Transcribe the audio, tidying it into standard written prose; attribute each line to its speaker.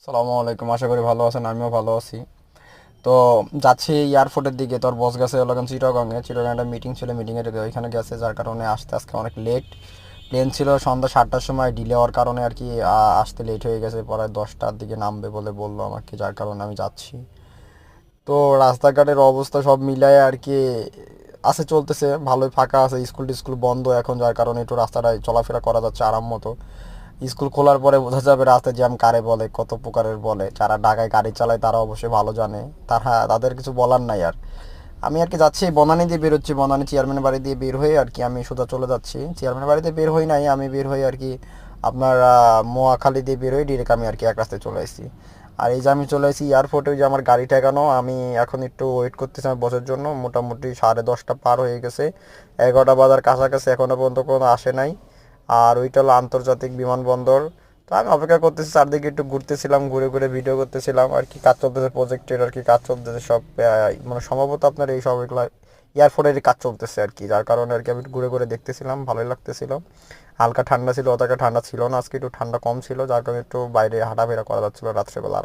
Speaker 1: সালামু আলাইকুম, আশা করি ভালো আছেন। আমিও ভালো আছি। তো যাচ্ছি এয়ারপোর্টের দিকে। তোর বস গেছে হলো চিটাগংয়ে। চিটাগং একটা মিটিং ছিল, মিটিংয়ের ওইখানে গেছে, যার কারণে আসতে আজকে অনেক লেট। প্লেন ছিল সন্ধ্যা 7টার সময়, ডিলে হওয়ার কারণে আর কি আসতে লেট হয়ে গেছে। প্রায় 10টার দিকে নামবে বলে বললো আমাকে, যার কারণে আমি যাচ্ছি। তো রাস্তাঘাটের অবস্থা সব মিলায় আর কি আছে, চলতেছে ভালোই, ফাঁকা আছে। স্কুল টিস্কুল বন্ধ এখন, যার কারণে একটু রাস্তাটায় চলাফেরা করা যাচ্ছে আরাম মতো। স্কুল খোলার পরে বোঝা যাবে রাস্তায় জ্যাম কারে বলে, কত প্রকারের বলে। যারা ঢাকায় গাড়ি চালায় তারা অবশ্যই ভালো জানে, তাদের কিছু বলার নাই আর। আমি আর কি যাচ্ছি, বনানী দিয়ে বেরোচ্ছি। বনানী চেয়ারম্যান বাড়ি দিয়ে বের হয়ে আর কি আমি সোজা চলে যাচ্ছি। চেয়ারম্যান বাড়িতে বের হই নাই, আমি বের হই আর কি আপনার মোয়াখালী দিয়ে বের হই ডিরেক্ট, আমি আর কি এক রাস্তায় চলে আসছি। আর এই যে আমি চলে আসি এয়ারপোর্টে, ওই যে আমার গাড়ি ঠেকানো, আমি এখন একটু ওয়েট করতেছি আমার বসের জন্য। মোটামুটি 10:30 পার হয়ে গেছে, 11টা বাজার কাছাকাছি, এখনো পর্যন্ত কোনো আসে নাই। আর ওইটা হলো আন্তর্জাতিক বিমানবন্দর। তো আমি অপেক্ষা করতেছি, চারদিকে একটু ঘুরতেছিলাম, ঘুরে ঘুরে ভিডিও করতেছিলাম আর কি। কাজ চলতেছে প্রজেক্টের আর কি, কাজ চলতেছে সব মানে সম্ভবত আপনার এই সব এগুলা এয়ারপোর্টের কাজ চলতেছে আর কি, যার কারণে আর কি আমি একটু ঘুরে ঘুরে দেখতেছিলাম, ভালোই লাগতেছিল। হালকা ঠান্ডা ছিল, অতটা ঠান্ডা ছিল না, আজকে একটু ঠান্ডা কম ছিল, যার কারণে একটু বাইরে হাঁটাফেরা করা যাচ্ছিল রাত্রেবেলা আরাম।